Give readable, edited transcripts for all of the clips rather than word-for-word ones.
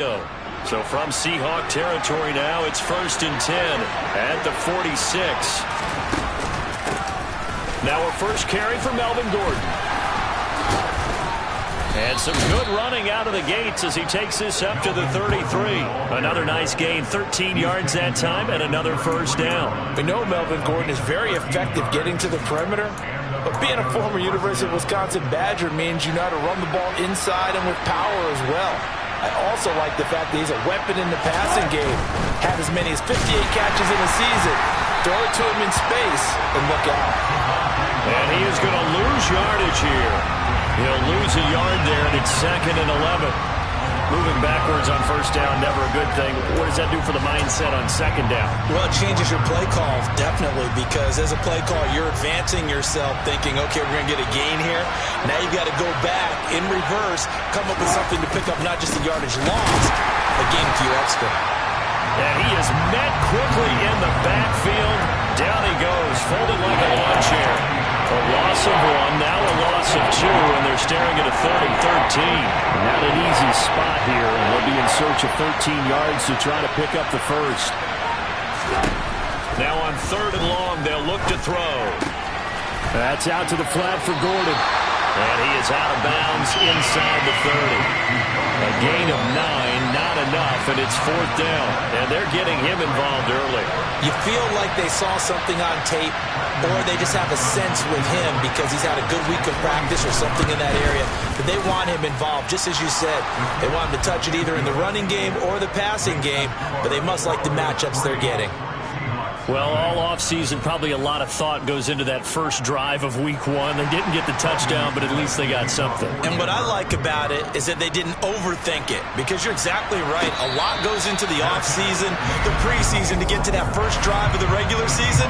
So from Seahawk territory now, it's 1st and 10 at the 46. Now a first carry for Melvin Gordon. And some good running out of the gates as he takes this up to the 33. Another nice gain, 13 yards that time, and another first down. We know Melvin Gordon is very effective getting to the perimeter, but being a former University of Wisconsin Badger means you know how to run the ball inside and with power as well. I also like the fact that he's a weapon in the passing game. Had as many as 58 catches in a season. Throw it to him in space and look out. And he is going to lose yardage here. He'll lose a yard there, and it's 2nd and 11. Moving backwards on first down, never a good thing. What does that do for the mindset on 2nd down? Well, it changes your play call, definitely, because as a play call, you're advancing yourself thinking, okay, we're going to get a gain here. Now you've got to go back in reverse, come up with something to pick up not just the yardage lost, but gain a few extra. And he is met quickly in the backfield. Down he goes, folded like a lawn chair. A loss of 1, now a loss of 2, and they're staring at a 3rd and 13. Not an easy spot here, and they'll be in search of 13 yards to try to pick up the first. Now on 3rd and long, they'll look to throw. That's out to the flat for Gordon. And he is out of bounds inside the 30. A gain of 9, not enough, and it's 4th down. And they're getting him involved early. You feel like they saw something on tape, or they just have a sense with him because he's had a good week of practice or something in that area. But they want him involved, just as you said. They want him to touch it either in the running game or the passing game, but they must like the matchups they're getting. Well, all offseason, probably a lot of thought goes into that first drive of week 1. They didn't get the touchdown, but at least they got something. And what I like about it is that they didn't overthink it, because you're exactly right. A lot goes into the offseason, the preseason, to get to that first drive of the regular season.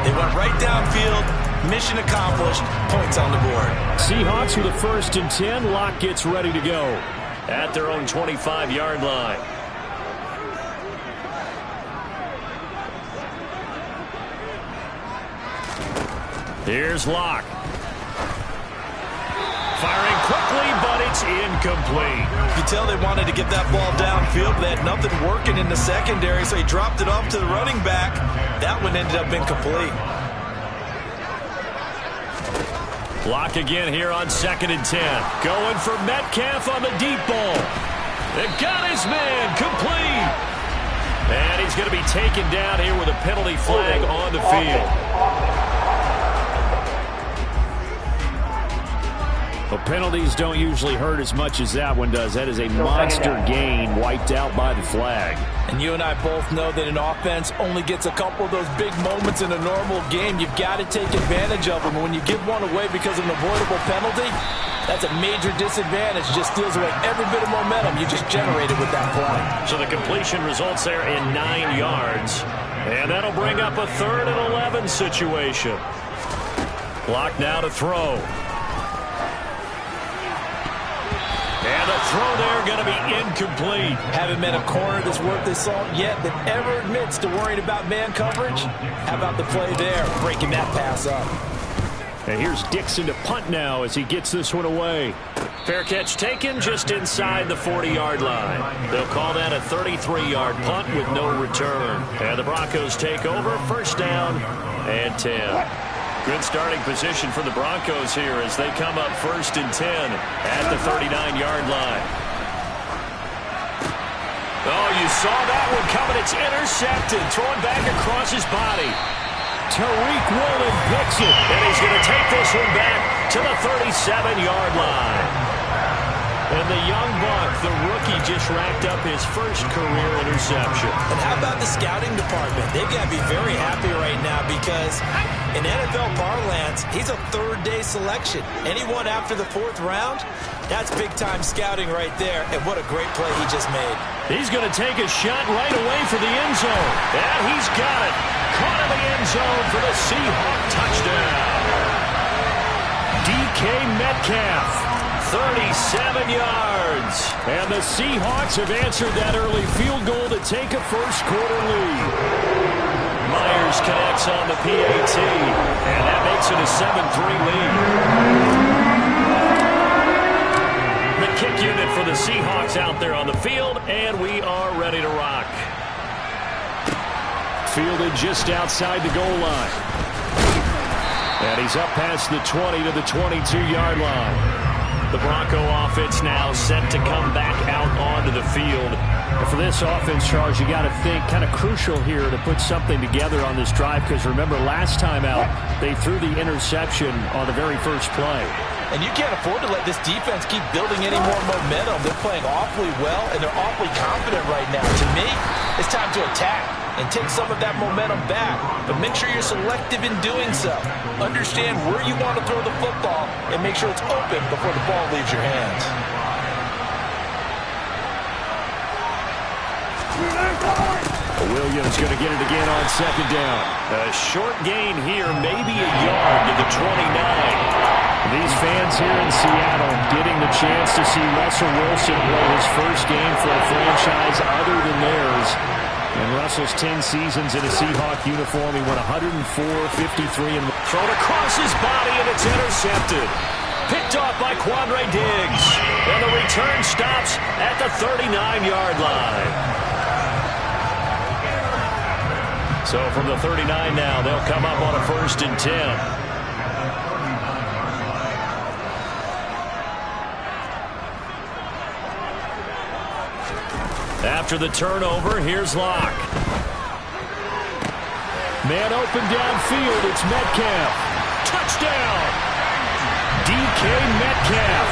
They went right downfield, mission accomplished, points on the board. Seahawks with a 1st and 10. Locke gets ready to go at their own 25-yard line. Here's Locke. Firing quickly, but it's incomplete. You tell they wanted to get that ball downfield, but they had nothing working in the secondary, so he dropped it off to the running back. That one ended up incomplete. Locke again here on 2nd and 10. Going for Metcalf on the deep ball. They got his man, complete. And he's going to be taken down here with a penalty flag on the field. Well, penalties don't usually hurt as much as that one does. That is a monster gain wiped out by the flag. And you and I both know that an offense only gets a couple of those big moments in a normal game. You've got to take advantage of them. And when you give one away because of an avoidable penalty, that's a major disadvantage. Just steals away every bit of momentum you just generated with that play. So the completion results there in 9 yards. And that'll bring up a 3rd and 11 situation. Clock now to throw. And the throw there going to be incomplete. Haven't met a corner that's worth his salt yet that ever admits to worrying about man coverage. How about the play there, breaking that pass up. And here's Dixon to punt now as he gets this one away. Fair catch taken just inside the 40-yard line. They'll call that a 33-yard punt with no return. And the Broncos take over, 1st down and 10. Good starting position for the Broncos here as they come up 1st and 10 at the 39-yard line. Oh, you saw that one coming. It's intercepted. Thrown back across his body. Tariq Woolen picks it, and he's going to take this one back to the 37-yard line. And the young buck, the rookie, just racked up his first career interception. And how about the scouting department? They've got to be very happy right now because in NFL parlance, he's a 3rd-day selection. Anyone after the 4th round, that's big-time scouting right there. And what a great play he just made. He's going to take a shot right away for the end zone. And he's got it. Caught in the end zone for the Seahawk touchdown. DK Metcalf. 37 yards. And the Seahawks have answered that early field goal to take a first-quarter lead. Myers connects on the PAT, and that makes it a 7-3 lead. kick unit for the Seahawks out there on the field, and we are ready to rock. Fielded just outside the goal line. And he's up past the 20 to the 22-yard line. The Bronco offense now set to come back out onto the field. And for this offense, Charles, you got to think kind of crucial here to put something together on this drive, because remember last time out they threw the interception on the very first play. And you can't afford to let this defense keep building any more momentum. They're playing awfully well, and they're awfully confident right now. To me, it's time to attack and take some of that momentum back. But make sure you're selective in doing so. Understand where you want to throw the football and make sure it's open before the ball leaves your hands. Williams going to get it again on second down. A short gain here, maybe a yard to the 29. These fans here in Seattle getting the chance to see Russell Wilson play his first game for a franchise other than theirs. In Russell's 10 seasons in a Seahawk uniform, he went 104, 53, and thrown across his body, and it's intercepted. Picked off by Quandre Diggs. And the return stops at the 39-yard line. So from the 39 now, they'll come up on a 1st and 10. After the turnover, here's Locke. Man open downfield, it's Metcalf. Touchdown! DK Metcalf.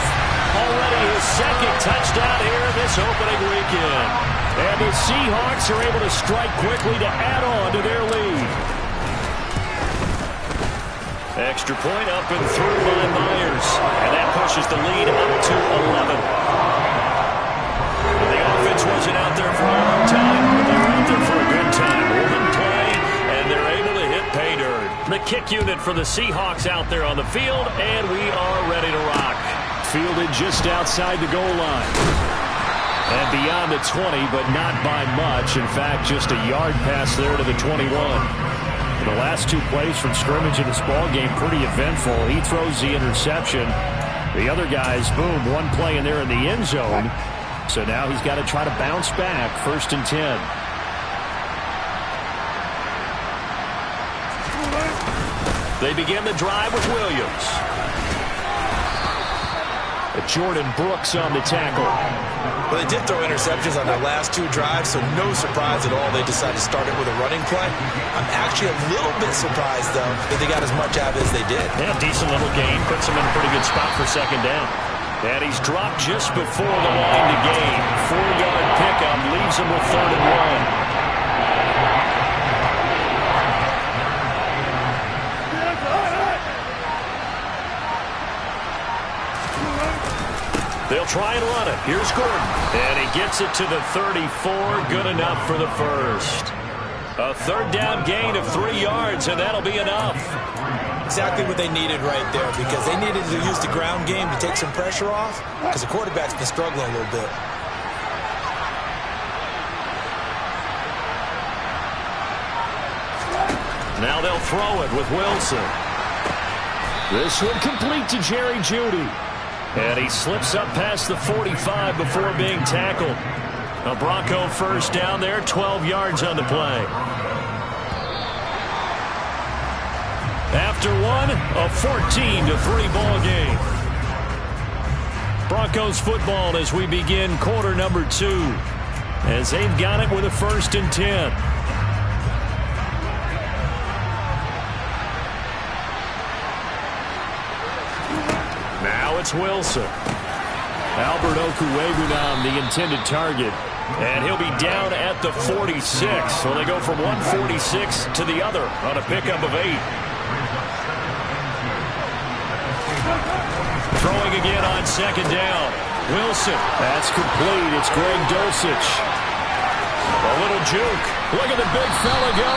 Already his second touchdown here this opening weekend. And the Seahawks are able to strike quickly to add on to their lead. Extra point up and through by Myers. And that pushes the lead up to 11. The offense wasn't out there for a long time, but they were out there for a good time. One play, and they're able to hit pay dirt. The kick unit for the Seahawks out there on the field, and we are ready to rock. Fielded just outside the goal line. And beyond the 20, but not by much. In fact, just a yard pass there to the 21. The last two plays from scrimmage in this ball game, pretty eventful. He throws the interception. The other guys, boom, one play in there in the end zone. So now he's got to try to bounce back. 1st and 10. They begin the drive with Williams. Jordan Brooks on the tackle. Well, they did throw interceptions on their last two drives, so no surprise at all they decided to start it with a running play. I'm actually a little bit surprised, though, that they got as much out of it as they did. Yeah, decent little gain. Puts him in a pretty good spot for second down. And he's dropped just before the line to gain. 4-yard pickup leaves him with 3rd and 1. They'll try and run it. Here's Gordon. And he gets it to the 34. Good enough for the first. A 3rd down gain of 3 yards, and that'll be enough. Exactly what they needed right there, because they needed to use the ground game to take some pressure off, because the quarterback's been struggling a little bit. Now they'll throw it with Wilson. This one complete to Jerry Jeudy. And he slips up past the 45 before being tackled. A Bronco 1st down there, 12 yards on the play. After one, a 14-3 ball game. Broncos football as we begin quarter number 2. As they've got it with a 1st and 10. Now it's Wilson. Albert Okwuegbunam, the intended target. And he'll be down at the 46. So they go from 146 to the other on a pickup of 8. Throwing again on second down. Wilson. That's complete. It's Greg Dulcich. A little juke. Look at the big fella go.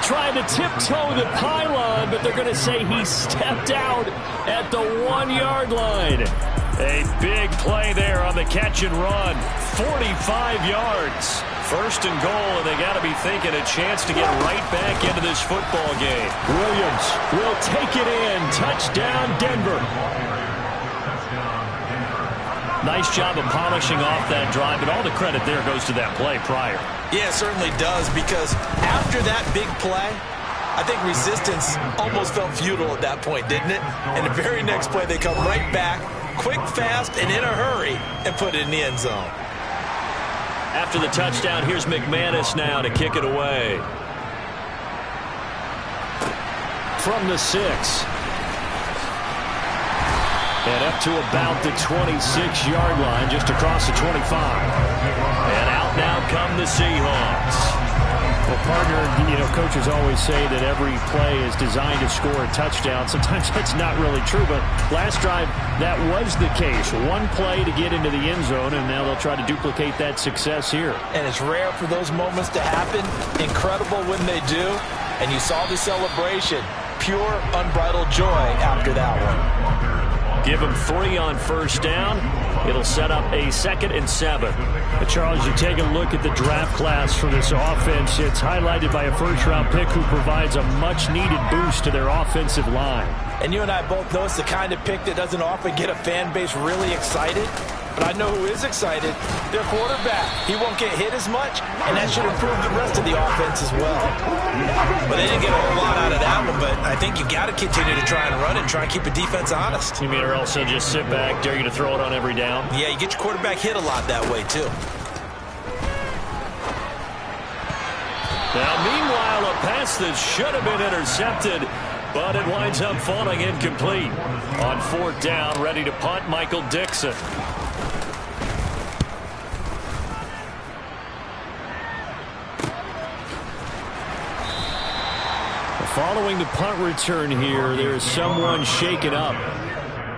Trying to tiptoe the pylon, but they're going to say he stepped out at the 1-yard line. A big play there on the catch and run. 45 yards. 1st and goal, and they got to be thinking a chance to get right back into this football game. Williams will take it in. Touchdown, Denver. Nice job of polishing off that drive, and all the credit there goes to that play prior. Yeah, it certainly does, because after that big play, I think resistance almost felt futile at that point, didn't it? And the very next play, they come right back, quick, fast, and in a hurry, and put it in the end zone. After the touchdown, here's McManus now to kick it away. From the 6. And up to about the 26-yard line, just across the 25. And out now come the Seahawks. Well, partner, coaches always say that every play is designed to score a touchdown. Sometimes that's not really true, but last drive, that was the case. One play to get into the end zone, and now they'll try to duplicate that success here. And it's rare for those moments to happen. Incredible when they do. And you saw the celebration. Pure, unbridled joy after that one. Give him 3 on first down. It'll set up a 2nd and 7. But Charles, you take a look at the draft class for this offense. It's highlighted by a first-round pick who provides a much-needed boost to their offensive line. And you and I both know it's the kind of pick that doesn't often get a fan base really excited. But I know who is excited. Their quarterback. He won't get hit as much, and that should improve the rest of the offense as well. But they didn't get a whole lot out of that one, but I think you got to continue to try and run and try and keep the defense honest. You mean, or else they'll just sit back, dare you to throw it on every down? Yeah, you get your quarterback hit a lot that way, too. Now, meanwhile, a pass that should have been intercepted, but it winds up falling incomplete. On 4th down, ready to punt, Michael Dixon. Following the punt return here, there's someone shaken up.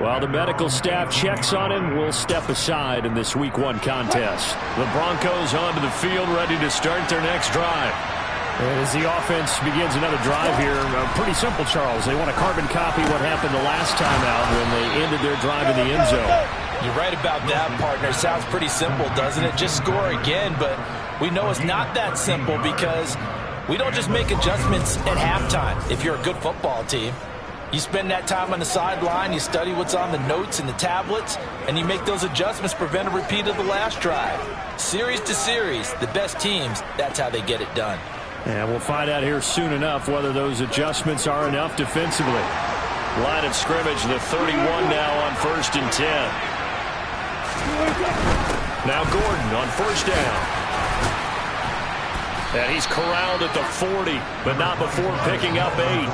While the medical staff checks on him, we'll step aside in this Week 1 contest. The Broncos onto the field, ready to start their next drive. As the offense begins another drive here, pretty simple, Charles. They want to carbon copy what happened the last time out when they ended their drive in the end zone. You're right about that, partner. Sounds pretty simple, doesn't it? Just score again, but we know it's not that simple because we don't just make adjustments at halftime. If you're a good football team, you spend that time on the sideline, you study what's on the notes and the tablets, and you make those adjustments, prevent a repeat of the last drive. Series to series, the best teams, that's how they get it done. And we'll find out here soon enough whether those adjustments are enough defensively. Line of scrimmage, the 31 now on 1st and 10. Now Gordon on 1st down. And he's corralled at the 40, but not before picking up 8.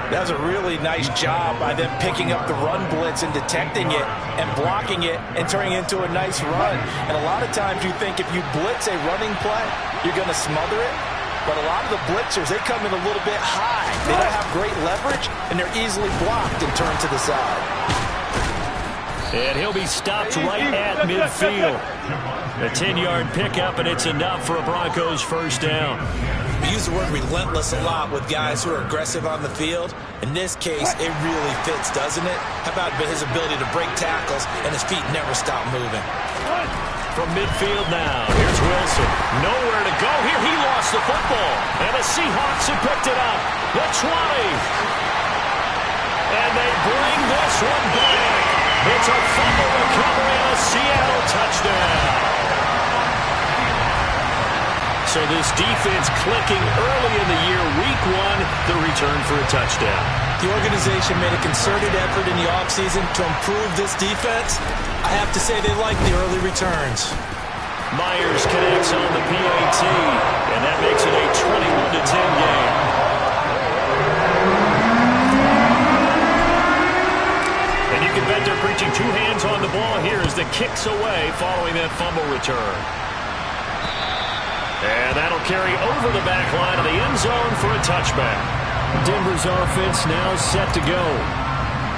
That was a really nice job by them picking up the run blitz and detecting it and blocking it and turning it into a nice run. And a lot of times you think if you blitz a running play, you're going to smother it. But a lot of the blitzers, they come in a little bit high. They don't have great leverage, and they're easily blocked and turned to the side. And he'll be stopped right at midfield. A 10-yard pickup, and it's enough for a Broncos first down. We use the word relentless a lot with guys who are aggressive on the field. In this case, it really fits, doesn't it? How about his ability to break tackles and his feet never stop moving? From midfield now, here's Wilson. Nowhere to go here. He lost the football. And the Seahawks have picked it up. The 20. And they bring this one back. It's a fumble recovery and a Seattle touchdown. So this defense clicking early in the year, Week 1, the return for a touchdown. The organization made a concerted effort in the offseason to improve this defense. I have to say they like the early returns. Myers connects on the PAT, and that makes it a 21-10 game. And you can bet they're preaching 2 hands on the ball here as the kick's away following that fumble return. And that'll carry over the back line of the end zone for a touchback. Denver's offense now set to go.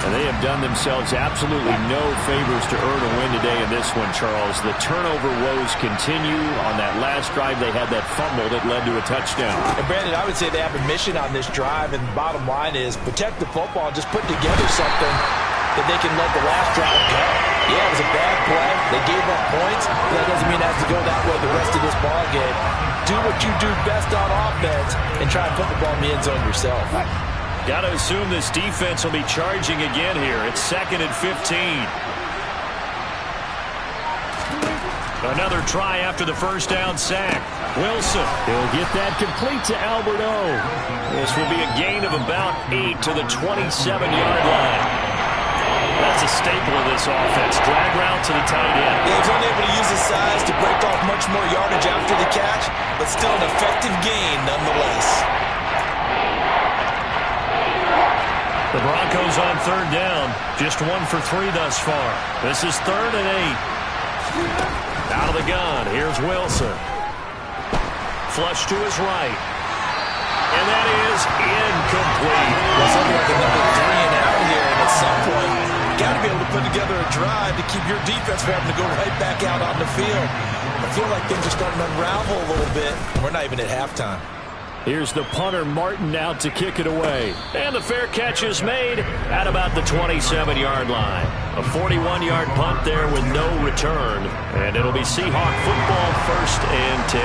And they have done themselves absolutely no favors to earn a win today in this one, Charles. The turnover woes continue. On that last drive, they had that fumble that led to a touchdown. And Brandon, I would say they have a mission on this drive, and the bottom line is protect the football, just put together something that they can let the last drive go. Yeah, it was a bad play. They gave up points, but that doesn't mean it has to go that way the rest of this ball game. Do what you do best on offense and try and put the ball in the end zone yourself. Got to assume this defense will be charging again here. It's 2nd and 15. Another try after the first down sack. Wilson. He'll get that complete to Alberto. This will be a gain of about 8 to the 27-yard line. That's a staple of this offense. Drag route to the tight end. Yeah, he's only able to use his size to break off much more yardage after the catch, but still an effective gain nonetheless. The Broncos on third down. Just 1 for 3 thus far. This is 3rd and 8. Out of the gun. Here's Wilson. Flush to his right. And that is incomplete. Well, something like another 3 and out here, and at some point, you got to be able to put together a drive to keep your defense from having to go right back out on the field. I feel like things are starting to unravel a little bit. We're not even at halftime. Here's the punter, Martin, out to kick it away. And the fair catch is made at about the 27-yard line. A 41-yard punt there with no return. And it'll be Seahawk football, 1st and 10.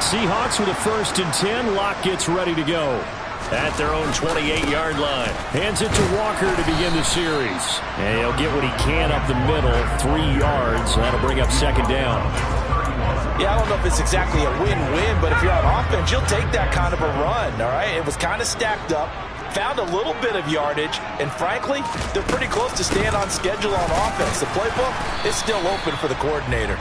Seahawks with a 1st and 10. Locke gets ready to go. At their own 28-yard line. Hands it to Walker to begin the series. And he'll get what he can up the middle, 3 yards. That'll bring up 2nd down. Yeah, I don't know if it's exactly a win-win, but if you're on offense, you'll take that kind of a run, all right? It was kind of stacked up, found a little bit of yardage, and frankly, they're pretty close to staying on schedule on offense. The playbook is still open for the coordinator.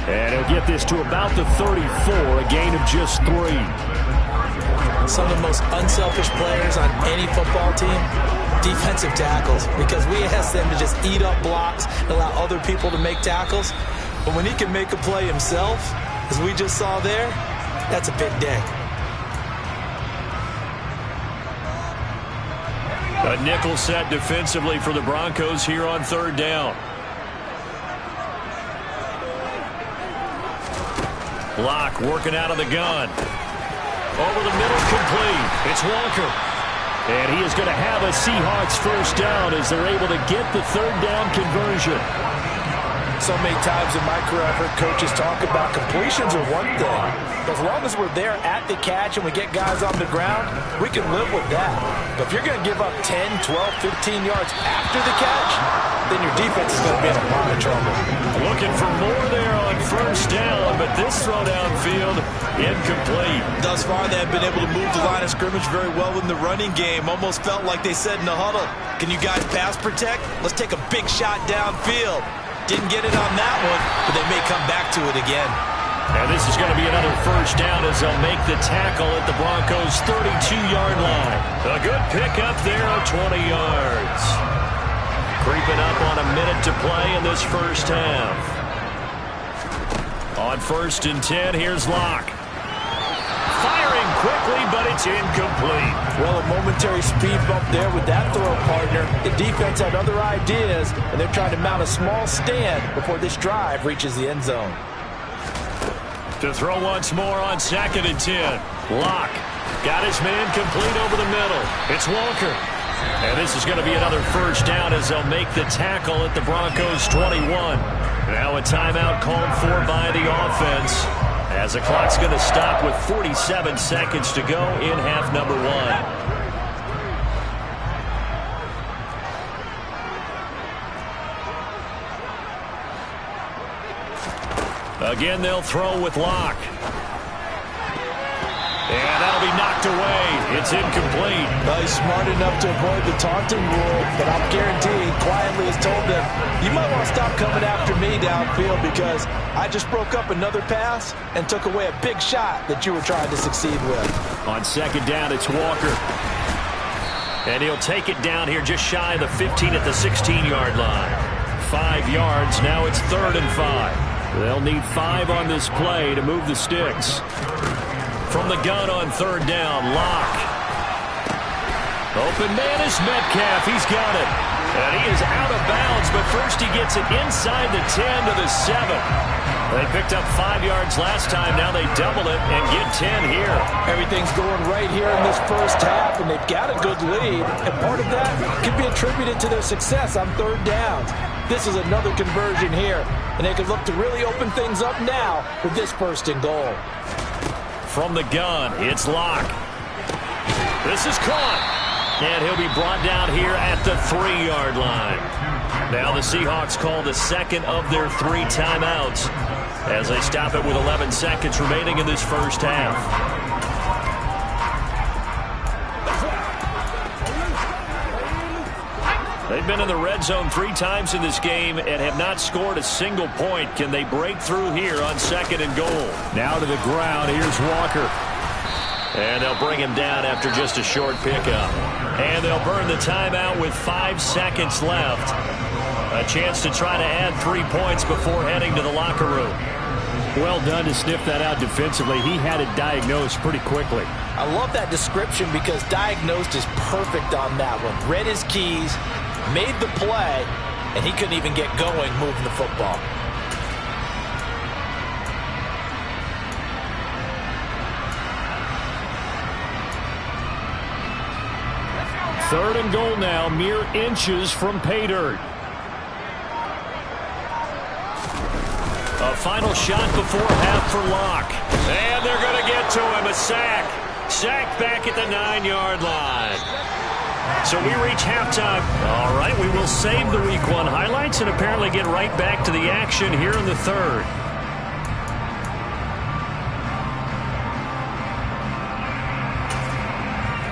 And he'll get this to about the 34, a gain of just 3. Some of the most unselfish players on any football team, defensive tackles, because we ask them to just eat up blocks and allow other people to make tackles. But when he can make a play himself, as we just saw there, that's a big day. A nickel set defensively for the Broncos here on 3rd down. Locke working out of the gun. Over the middle, complete. It's Walker. And he is going to have a Seahawks 1st down as they're able to get the 3rd down conversion. So many times in my career I've heard coaches talk about completions are one thing. As long as we're there at the catch and we get guys on the ground, we can live with that. But if you're going to give up 10, 12, 15 yards after the catch, then your defense is going to be in a lot of trouble. Looking for more there on 1st down, but this throw downfield, incomplete. Thus far, they have been able to move the line of scrimmage very well in the running game. Almost felt like they said in the huddle, can you guys pass protect? Let's take a big shot downfield. Didn't get it on that one, but they may come back to it again. And this is going to be another 1st down as they'll make the tackle at the Broncos' 32-yard line. A good pickup there of 20 yards. Creeping up on a minute to play in this 1st half. On 1st and 10, here's Locke. Firing quickly, but it's incomplete. Well, a momentary speed bump there with that throw, partner. The defense had other ideas, and they're trying to mount a small stand before this drive reaches the end zone. To throw once more on 2nd and 10. Locke got his man complete over the middle. It's Walker. And this is going to be another 1st down as they'll make the tackle at the Broncos' 21. Now a timeout called for by the offense, as the clock's going to stop with 47 seconds to go in half number 1. Again, they'll throw with Locke. And that'll be knocked away. It's incomplete. Well, he's smart enough to avoid the taunting rule, but I'm guaranteeing quietly has told them, you might want to stop coming after me downfield because I just broke up another pass and took away a big shot that you were trying to succeed with. On 2nd down, it's Walker. And he'll take it down here just shy of the 15 at the 16-yard line. 5 yards. Now it's 3rd and 5. They'll need 5 on this play to move the sticks. From the gun on 3rd down, Locke. Open man is Metcalf. He's got it. And he is out of bounds, but first he gets it inside the 10 to the 7. They picked up 5 yards last time. Now they double it and get 10 here. Everything's going right here in this 1st half, and they've got a good lead. And part of that could be attributed to their success on 3rd downs. This is another conversion here, and they can look to really open things up now with this 1st and goal. From the gun, it's Locke. This is caught. And he'll be brought down here at the 3-yard line. Now the Seahawks call the 2nd of their 3 timeouts. as they stop it with 11 seconds remaining in this first half. They've been in the red zone 3 times in this game and have not scored a single point. Can they break through here on 2nd and goal? Now to the ground. Here's Walker. And they'll bring him down after just a short pickup. And they'll burn the timeout with 5 seconds left. A chance to try to add 3 points before heading to the locker room. Well done to sniff that out defensively. He had it diagnosed pretty quickly. I love that description because diagnosed is perfect on that one. Read his keys, made the play, and he couldn't even get going moving the football. Third and goal now, mere inches from pay dirt. A final shot before half for Locke. And they're going to get to him. A sack. Sack back at the 9-yard line. So we reach halftime. All right, we will save the Week 1 highlights and apparently get right back to the action here in the third.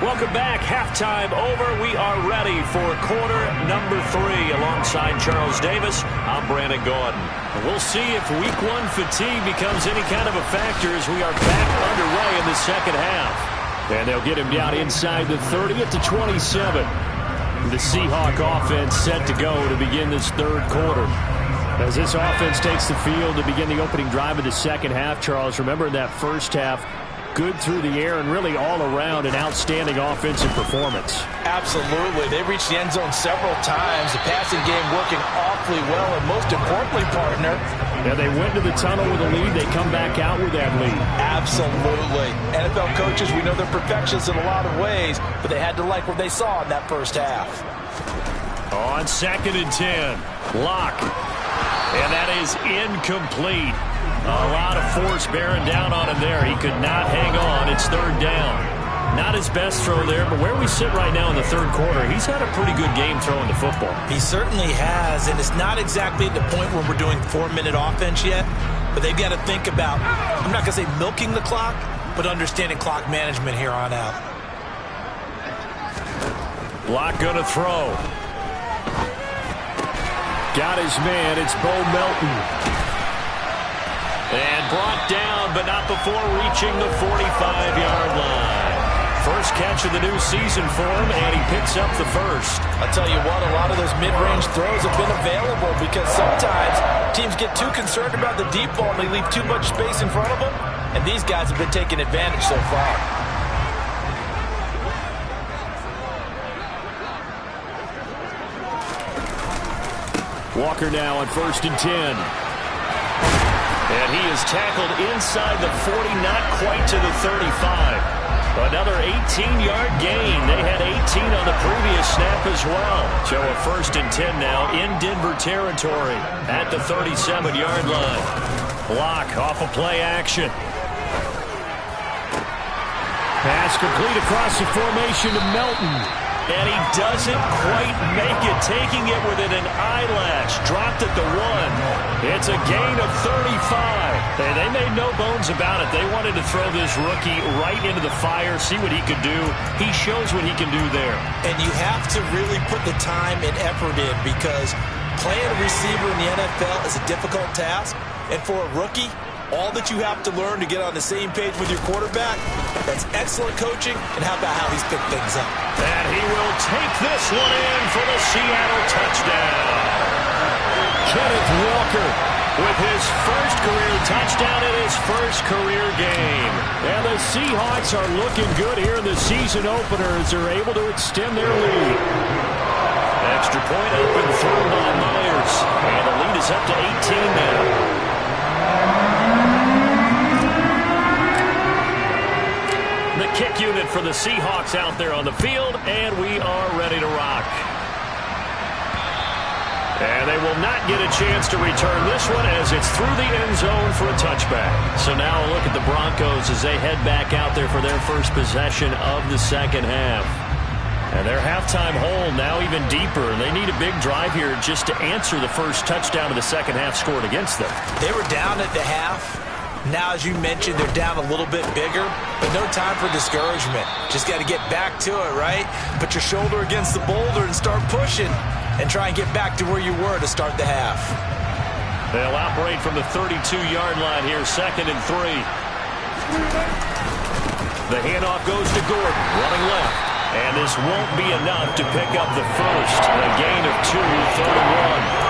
Welcome back. Halftime over. We are ready for quarter number 3. Alongside Charles Davis, I'm Brandon Gordon. And we'll see if Week 1 fatigue becomes any kind of a factor as we are back underway in the second half. And they'll get him down inside the 30 at the 27. The Seahawk offense set to go to begin this third quarter. As this offense takes the field to begin the opening drive of the second half, Charles, remember in that first half, good through the air and really all around an outstanding offensive performance. Absolutely. They reached the end zone several times. The passing game working awfully well, and most importantly, partner, yeah, they went to the tunnel with a lead. They come back out with that lead. Absolutely. NFL coaches, we know they're perfectionists in a lot of ways, but they had to like what they saw in that first half. On 2nd and 10, Locke. And that is incomplete. A lot of force bearing down on him there. He could not hang on. It's third down. Not his best throw there, but where we sit right now in the third quarter, he's had a pretty good game throwing the football. He certainly has, and it's not exactly at the point where we're doing 4-minute offense yet, but they've got to think about, I'm not going to say milking the clock, but understanding clock management here on out. Block going to throw. Got his man. It's Bo Melton. And brought down, but not before reaching the 45-yard line. First catch of the new season for him, and he picks up the first. I'll tell you what, a lot of those mid-range throws have been available because sometimes teams get too concerned about the deep ball and they leave too much space in front of them, and these guys have been taking advantage so far. Walker now on 1st and 10. And he is tackled inside the 40, not quite to the 35. Another 18-yard gain. They had 18 on the previous snap as well. So a 1st and 10 now in Denver territory at the 37-yard line. Block off a play action. Pass complete across the formation to Melton. And he doesn't quite make it, taking it within an eyelash. Dropped at the 1. It's a gain of 35. They made no bones about it. They wanted to throw this rookie right into the fire, see what he could do. He shows what he can do there. And you have to really put the time and effort in because playing a receiver in the NFL is a difficult task. And for a rookie, all that you have to learn to get on the same page with your quarterback, that's excellent coaching, and how about how he's picked things up. And he will take this one in for the Seattle touchdown. Kenneth Walker with his first career touchdown in his first career game. And the Seahawks are looking good here in the season opener as they're able to extend their lead. Extra point up and through by Myers. And the lead is up to 18 now. The kick unit for the Seahawks out there on the field, and we are ready to rock. And they will not get a chance to return this one as it's through the end zone for a touchback. So now a look at the Broncos as they head back out there for their first possession of the second half. And their halftime hole now even deeper. They need a big drive here just to answer the first touchdown of the second half scored against them. They were down at the half. Now, as you mentioned, they're down a little bit bigger, but no time for discouragement. Just got to get back to it, right? Put your shoulder against the boulder and start pushing and try and get back to where you were to start the half. They'll operate from the 32-yard line here, 2nd and 3. The handoff goes to Gordon, running left. And this won't be enough to pick up the first. A gain of 2, 3rd and 1.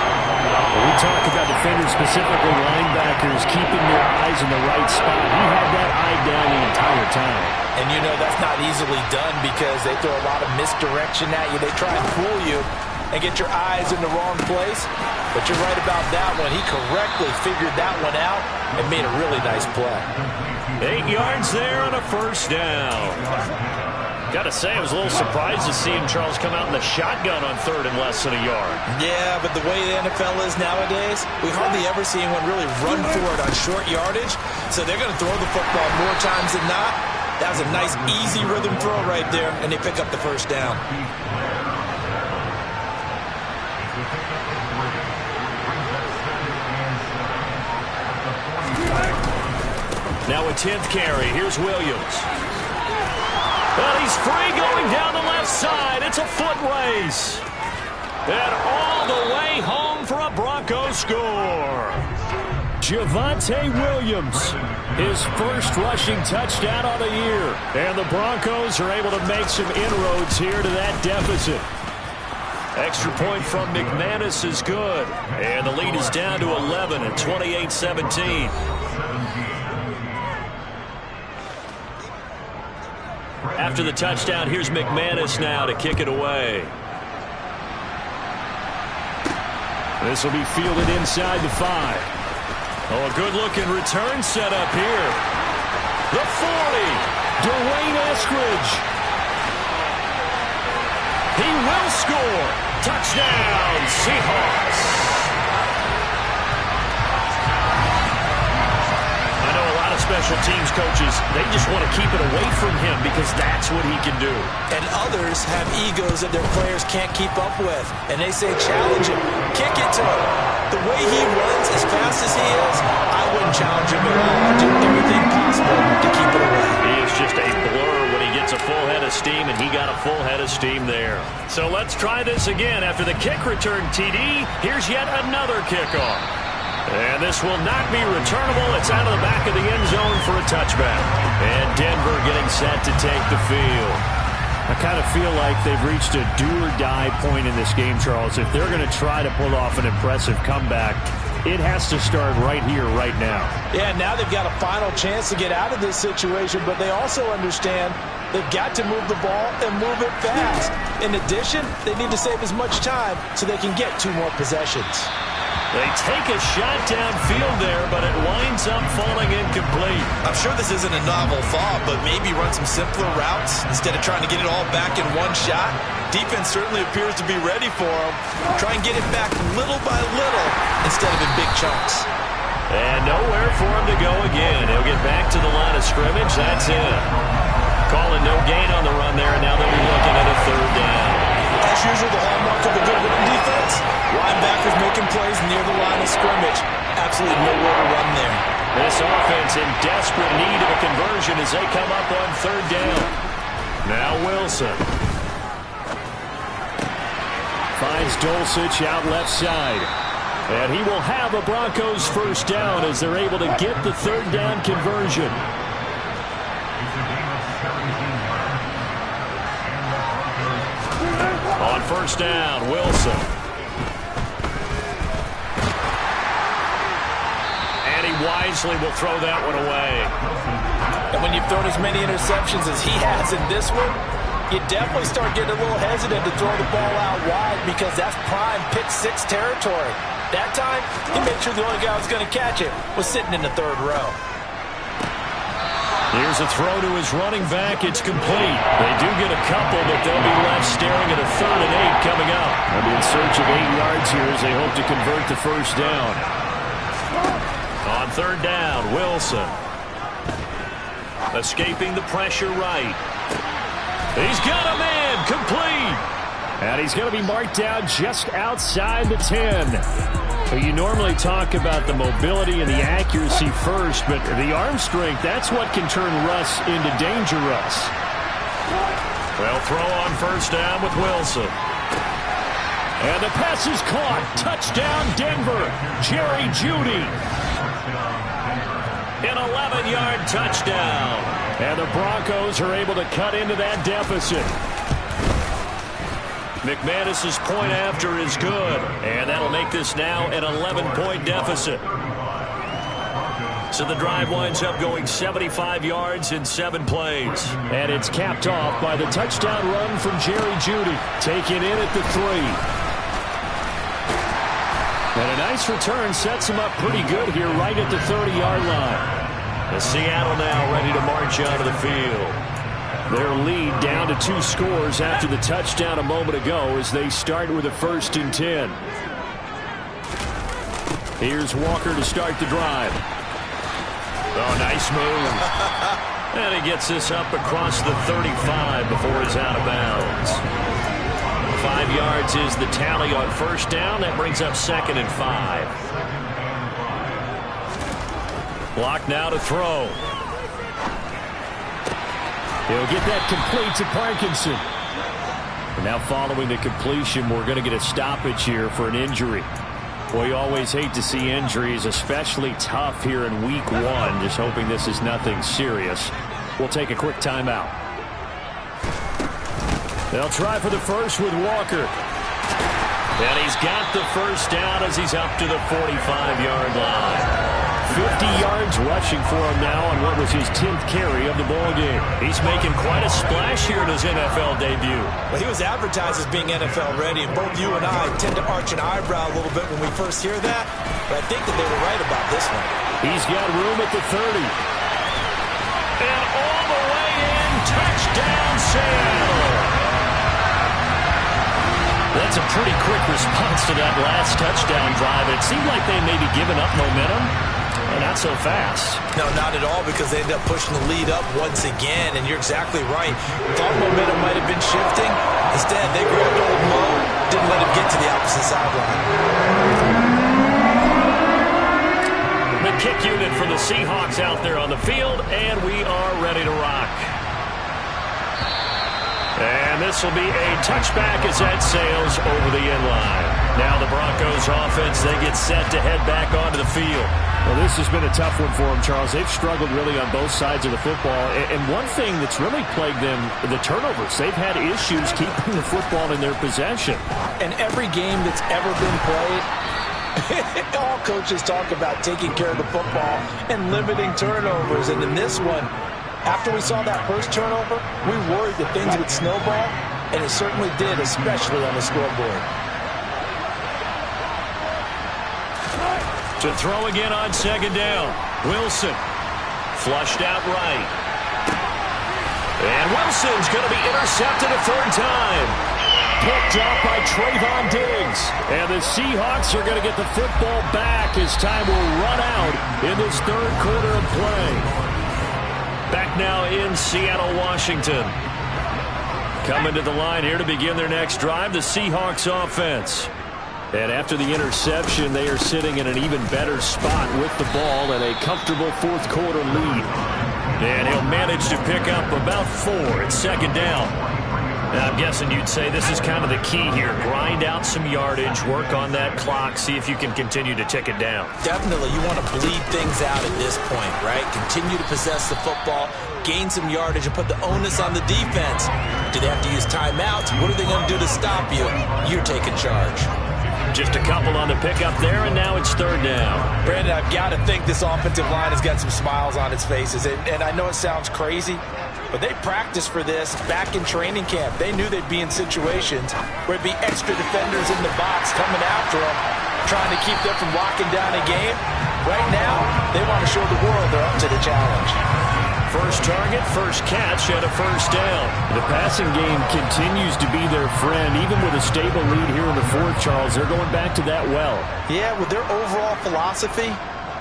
We talk about defenders, specifically linebackers, keeping their eyes in the right spot. He had that eye down the entire time. And you know that's not easily done because they throw a lot of misdirection at you. They try and fool you and get your eyes in the wrong place. But you're right about that one. He correctly figured that one out and made a really nice play. 8 yards there on a first down. Got to say, I was a little surprised to see him, Charles, come out in the shotgun on 3rd and less than a yard. Yeah, but the way the NFL is nowadays, we hardly ever see anyone really run for it on short yardage. So they're going to throw the football more times than not. That was a nice, easy rhythm throw right there, and they pick up the first down. Now a 10th carry. Here's Williams. Well, he's free going down the left side. It's a foot race. And all the way home for a Broncos score. Javonte Williams, his first rushing touchdown of the year. And the Broncos are able to make some inroads here to that deficit. Extra point from McManus is good. And the lead is down to 11 at 28-17. After the touchdown, here's McManus now to kick it away. This will be fielded inside the 5. Oh, a good-looking return set up here. The 40, Dwayne Eskridge. He will score. Touchdown, Seahawks. Special teams coaches, they just want to keep it away from him because that's what he can do. And others have egos that their players can't keep up with. And they say, challenge him. Kick it to him. The way he runs as fast as he is, I wouldn't challenge him at all. I'd do everything possible to keep it away. He is just a blur when he gets a full head of steam, and he got a full head of steam there. So let's try this again. After the kick return TD, here's yet another kickoff. And this will not be returnable. It's out of the back of the end zone for a touchback. And Denver getting set to take the field. I kind of feel like they've reached a do-or-die point in this game, Charles. If they're going to try to pull off an impressive comeback, it has to start right here, right now. Yeah, now they've got a final chance to get out of this situation, but they also understand they've got to move the ball and move it fast. In addition, they need to save as much time so they can get 2 more possessions. They take a shot downfield there, but it winds up falling incomplete. I'm sure this isn't a novel thought, but maybe run some simpler routes instead of trying to get it all back in one shot. Defense certainly appears to be ready for them. Try and get it back little by little instead of in big chunks. And nowhere for him to go again. He'll get back to the line of scrimmage. That's it. Calling no gain on the run there, and now they'll be looking at a 3rd down. As usual, the hallmark of a good run defense, linebackers making plays near the line of scrimmage. Absolutely nowhere to run there. This offense in desperate need of a conversion as they come up on 3rd down. Now Wilson. Finds Dulcich out left side. And he will have a Broncos first down as they're able to get the 3rd down conversion. On first down, Wilson. And he wisely will throw that one away. And when you've thrown as many interceptions as he has in this one, you definitely start getting a little hesitant to throw the ball out wide because that's prime pick 6 territory. That time, he made sure the only guy who was going to catch it was sitting in the 3rd row. Here's a throw to his running back. It's complete. They do get a couple, but they'll be left staring at a 3rd and 8 coming up. They'll be in search of 8 yards here as they hope to convert the first down. On 3rd down, Wilson. Escaping the pressure right. He's got a man. Complete. And he's going to be marked down just outside the 10. So you normally talk about the mobility and the accuracy first, but the arm strength, that's what can turn Russ into danger Russ. Well, throw on first down with Wilson. And the pass is caught. Touchdown, Denver. Jerry Jeudy. An 11-yard touchdown. And the Broncos are able to cut into that deficit. McManus's point after is good, and that'll make this now an 11-point deficit. So the drive winds up going 75 yards in 7 plays. And it's capped off by the touchdown run from Jerry Jeudy, taken in at the 3. And a nice return sets him up pretty good here right at the 30-yard line. The Seattle now ready to march onto the field. Their lead down to 2 scores after the touchdown a moment ago as they start with a 1st and 10. Here's Walker to start the drive. Oh, nice move. And he gets this up across the 35 before he's out of bounds. 5 yards is the tally on first down. That brings up 2nd and 5. Block now to throw. He'll get that complete to Parkinson. And now following the completion, we're going to get a stoppage here for an injury. Well, you always hate to see injuries, especially tough here in week 1. Just hoping this is nothing serious. We'll take a quick timeout. They'll try for the first with Walker. And he's got the first down as he's up to the 45-yard line. 50 yards rushing for him now on what was his 10th carry of the ballgame. He's making quite a splash here in his NFL debut. Well, he was advertised as being NFL ready, and both you and I tend to arch an eyebrow a little bit when we first hear that, but I think that they were right about this one. He's got room at the 30. And all the way in, touchdown Seattle. That's a pretty quick response to that last touchdown drive. It seemed like they may be giving up momentum. Not so fast. No, not at all, because they ended up pushing the lead up once again, and you're exactly right. Thought momentum might have been shifting. Instead, they grabbed old Mo, didn't let him get to the opposite sideline. The kick unit for the Seahawks out there on the field, and we are ready to rock. And this will be a touchback as that sails over the end line. Now the Broncos offense, they get set to head back onto the field. Well, this has been a tough one for them, Charles. They've struggled really on both sides of the football. And one thing that's really plagued them, the turnovers. They've had issues keeping the football in their possession. And every game that's ever been played, all coaches talk about taking care of the football and limiting turnovers. And in this one, after we saw that first turnover, we worried that things would snowball, and it certainly did, especially on the scoreboard. To throw again on 2nd down. Wilson flushed out right. And Wilson's going to be intercepted a 3rd time. Picked up by Trayvon Diggs. And the Seahawks are going to get the football back as time will run out in this 3rd quarter of play. Back now in Seattle, Washington. Coming to the line here to begin their next drive, the Seahawks offense. And after the interception, they are sitting in an even better spot with the ball and a comfortable 4th quarter lead. And he'll manage to pick up about 4 at 2nd down. Now, I'm guessing you'd say this is kind of the key here. Grind out some yardage, work on that clock, see if you can continue to tick it down. Definitely. You want to bleed things out at this point, right? Continue to possess the football, gain some yardage, and put the onus on the defense. Do they have to use timeouts? What are they going to do to stop you? You're taking charge. Just a couple on the pickup there, and now it's 3rd down. Brandon, I've got to think this offensive line has got some smiles on its faces. And I know it sounds crazy, but they practiced for this back in training camp. They knew they'd be in situations where it'd be extra defenders in the box coming after them, trying to keep them from locking down a game. Right now, they want to show the world they're up to the challenge. First target, first catch, and a 1st down. The passing game continues to be their friend. Even with a stable lead here in the 4th, Charles, they're going back to that well. Yeah, with their overall philosophy,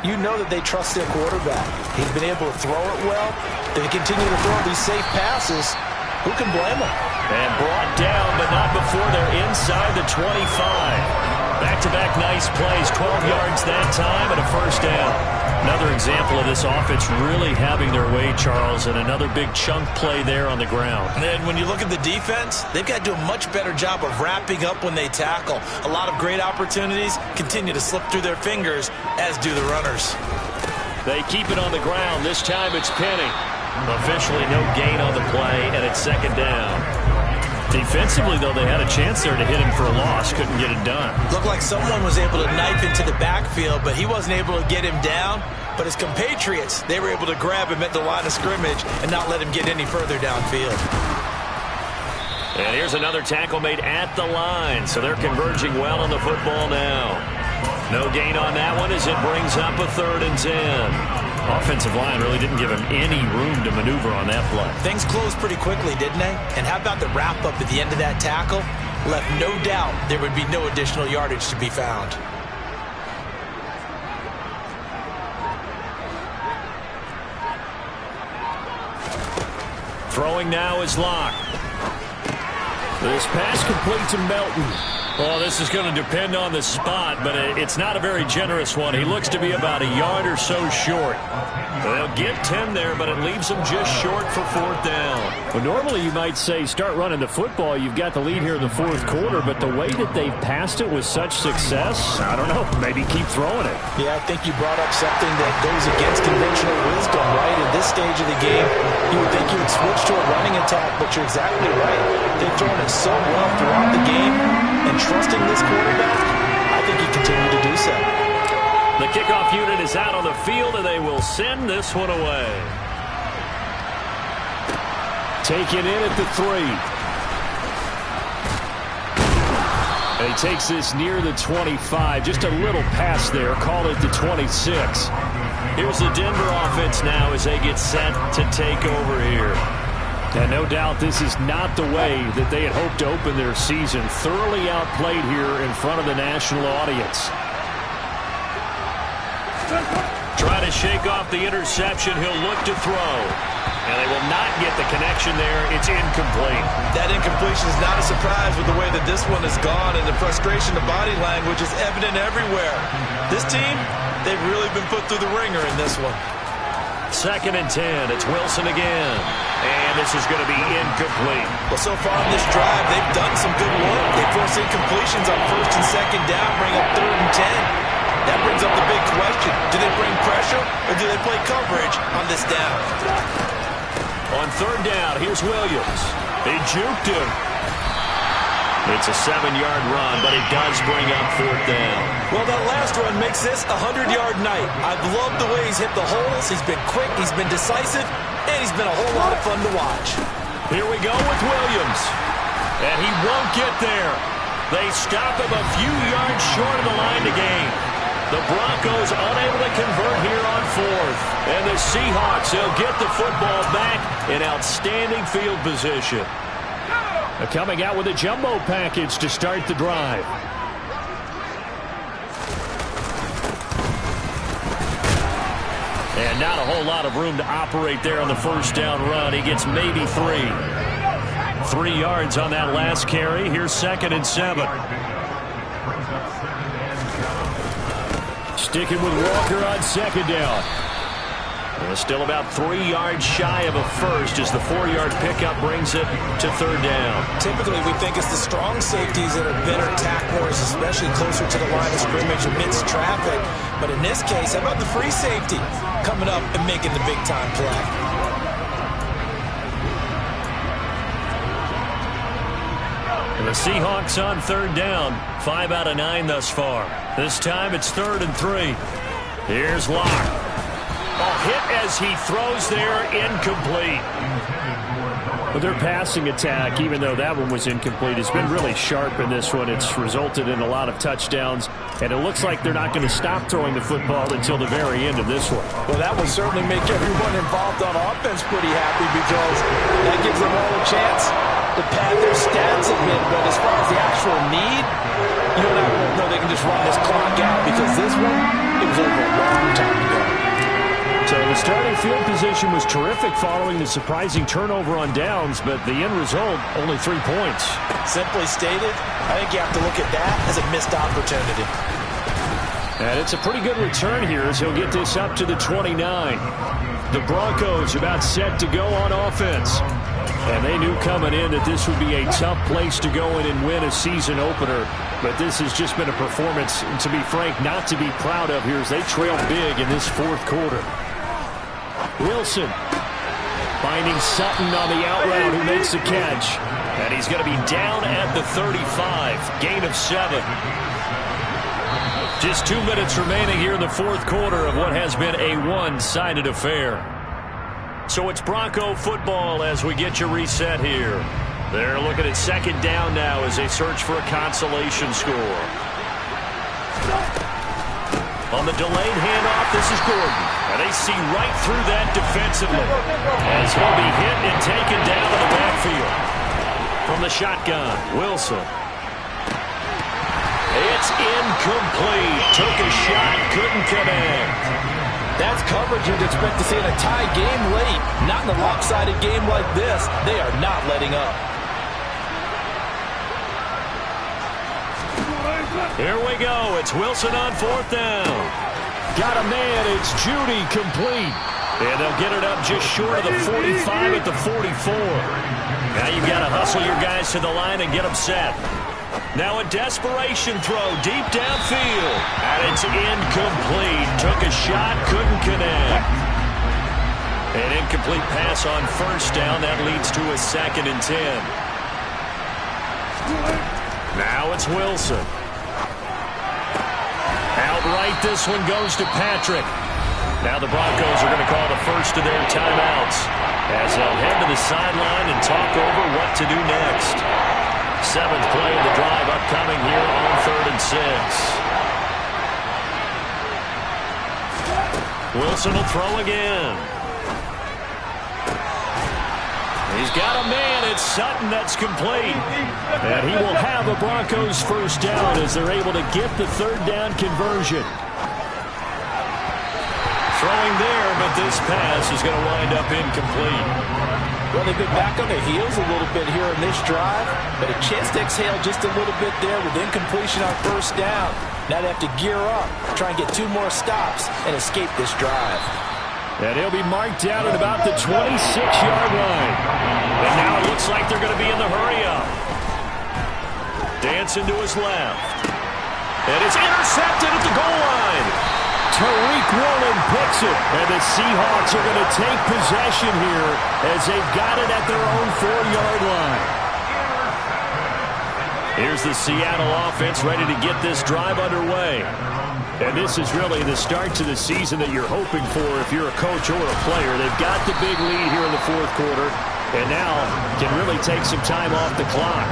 you know that they trust their quarterback. He's been able to throw it well. They continue to throw these safe passes. Who can blame them? And brought down, but not before they're inside the 25. Back-to-back nice plays, 12 yards that time and a first down. Another example of this offense really having their way, Charles, and another big chunk play there on the ground. And when you look at the defense, they've got to do a much better job of wrapping up when they tackle. A lot of great opportunities continue to slip through their fingers, as do the runners. They keep it on the ground. This time it's Penny. Officially no gain on the play, and it's second down. Defensively, though, they had a chance there to hit him for a loss. Couldn't get it done. Looked like someone was able to knife into the backfield, but he wasn't able to get him down. But his compatriots, they were able to grab him at the line of scrimmage and not let him get any further downfield. And here's another tackle made at the line, so they're converging well on the football now. No gain on that one as it brings up a 3rd and 10. Offensive line really didn't give him any room to maneuver on that play. Things closed pretty quickly, didn't they? And how about the wrap-up at the end of that tackle? Left no doubt there would be no additional yardage to be found. Throwing now is Locke. This pass complete to Melton. Well, this is going to depend on the spot, but it's not a very generous one. He looks to be about a yard or so short. They'll get 10 there, but it leaves them just short for 4th down. Well, normally you might say start running the football. You've got the lead here in the 4th quarter, but the way that they've passed it with such success, I don't know, maybe keep throwing it. Yeah, I think you brought up something that goes against conventional wisdom, right? At this stage of the game, you would think you would switch to a running attack, but you're exactly right. They've thrown it so well throughout the game, and trusting this quarterback, I think you continue to do so. The kickoff unit is out on the field, and they will send this one away. Taken in at the 3. And he takes this near the 25. Just a little pass there. Call it the 26. Here's the Denver offense now as they get set to take over here. And no doubt this is not the way that they had hoped to open their season. Thoroughly outplayed here in front of the national audience. Trying to shake off the interception. He'll look to throw. And they will not get the connection there. It's incomplete. That incompletion is not a surprise with the way that this one has gone, and the frustration, the body language is evident everywhere. This team, they've really been put through the ringer in this one. 2nd and 10. It's Wilson again. And this is going to be incomplete. Well, so far in this drive, they've done some good work. They force incompletions on 1st and 2nd down, bring up 3rd and 10. That brings up the big question. Do they bring pressure or do they play coverage on this down? On 3rd down, here's Williams. He juked him. It's a 7-yard run, but it does bring up 4th down. Well, that last run makes this a 100-yard night. I've loved the way he's hit the holes. He's been quick, he's been decisive, and he's been a whole lot of fun to watch. Here we go with Williams. And he won't get there. They stop him a few yards short of the line to gain. The Broncos unable to convert here on 4th. And the Seahawks, they'll get the football back in outstanding field position. Coming out with a jumbo package to start the drive. And not a whole lot of room to operate there on the 1st down run. He gets maybe 3. 3 yards on that last carry. Here's 2nd and 7. Sticking with Walker on 2nd down. Still about 3 yards shy of a first as the 4-yard pickup brings it to 3rd down. Typically, we think it's the strong safeties that are better tacklers, especially closer to the line of scrimmage amidst traffic. But in this case, how about the free safety coming up and making the big-time play? And the Seahawks on 3rd down. 5 out of 9 thus far. This time it's 3rd and 3. Here's Locke. Hit as he throws there, incomplete. But their passing attack, even though that one was incomplete, has been really sharp in this one. It's resulted in a lot of touchdowns, and it looks like they're not going to stop throwing the football until the very end of this one. Well, that will certainly make everyone involved on offense pretty happy because that gives them all a chance to pad their stats a bit. But as far as the actual need, you and I won't know they can just run this clock out because this one, it was over a long time ago. So the starting field position was terrific following the surprising turnover on downs, but the end result, only 3 points. Simply stated, I think you have to look at that as a missed opportunity. And it's a pretty good return here as he'll get this up to the 29. The Broncos about set to go on offense. And they knew coming in that this would be a tough place to go in and win a season opener. But this has just been a performance, to be frank, not to be proud of here as they trail big in this fourth quarter. Wilson finding Sutton on the out route who makes the catch. And he's going to be down at the 35. Gain of 7. Just 2 minutes remaining here in the fourth quarter of what has been a one-sided affair. So it's Bronco football as we get you reset here. They're looking at second down now as they search for a consolation score. On the delayed handoff, this is Gordon. And they see right through that defensively as he'll be hit and taken down in the backfield. From the shotgun, Wilson. It's incomplete. Took a shot, couldn't connect. That's coverage you'd expect to see in a tie game late. Not in a lopsided game like this. They are not letting up. Here we go. It's Wilson on fourth down. Got a man. It's Judy complete. And they'll get it up just short of the 45 at the 44. Now you've got to hustle your guys to the line and get them set. Now a desperation throw deep downfield. And it's incomplete. Took a shot, couldn't connect. An incomplete pass on first down. That leads to a 2nd and 10. Now it's Wilson. Outright, this one goes to Patrick. Now the Broncos are going to call the first of their timeouts as they'll head to the sideline and talk over what to do next. 7th play of the drive upcoming here on 3rd and 6. Wilson will throw again. He's got a man. It's Sutton that's complete. And he will have a Broncos first down as they're able to get the 3rd down conversion. Throwing there, but this pass is going to wind up incomplete. Well, they've been back on their heels a little bit here in this drive, but a chance to exhale just a little bit there with incompletion on first down. Now they have to gear up, try and get 2 more stops, and escape this drive. And he'll be marked down at about the 26-yard line. And now it looks like they're going to be in the hurry-up. Dancing to his left. And it's intercepted at the goal line. Tariq Woolen picks it, and the Seahawks are going to take possession here as they've got it at their own 4-yard line. Here's the Seattle offense ready to get this drive underway. And this is really the start to the season that you're hoping for if you're a coach or a player. They've got the big lead here in the fourth quarter, and now can really take some time off the clock.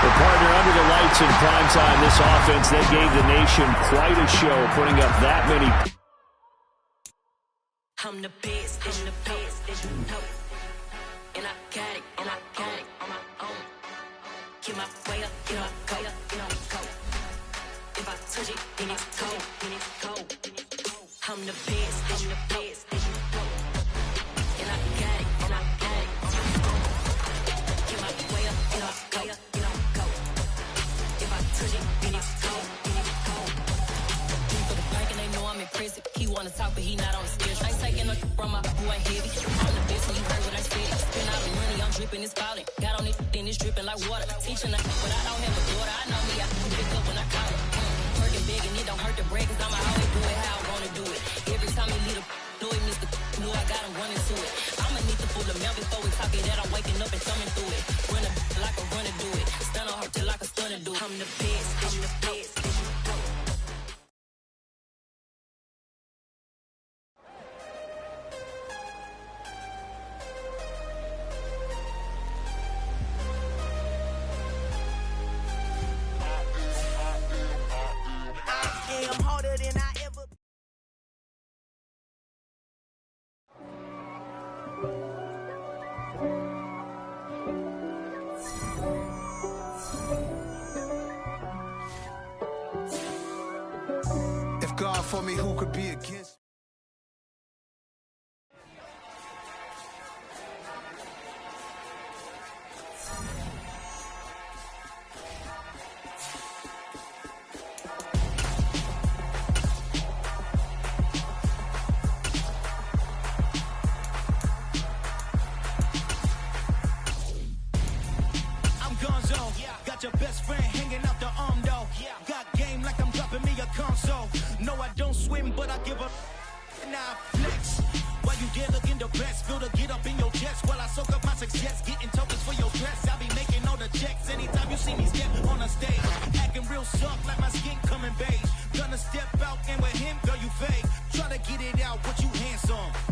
The partner under the lights in primetime, this offense, they gave the nation quite a show, putting up that many. I'm the best, and the best, and I got it, and I got it on my own. Get my way up, get my go, go. If I touch it, then it's cold, I'm the best, and the best, and I got it, and I got it on my own. Get my way up, get my go. If I touch it, then it's cold, For the bank and they know I'm impressive. He wanna talk, but he not on the schedule. I ain't taking a from my boy heavy. I'm the best, and you heard what I said. Spend all the money, I'm dripping, it's falling. Got on it, then it's dripping like water. Teaching her, but I don't have a daughter. I know me, I can pick up when I call it. Working big and it don't hurt the break, cause I'ma always do it how I wanna do it. Every time he lead a know he missed the know I got him running to it. I'ma need to pull the mail before we talk it that I'm waking up and thumbing through it. Run a like a runner do it. Stun on her till like a stunner do it. I'm the best, I'm the best. for me, who could be against? Your best friend hanging out the arm though. Got game like I'm dropping me a console. No, I don't swim, but I give a now flex. While you there looking depressed, feel the get up in your chest while I soak up my success. Getting tokens for your stress. I be making all the checks anytime you see me step on a stage. Acting real soft like my skin coming beige. Gonna step out and with him, girl, you fake. Try to get it out, but you handsome.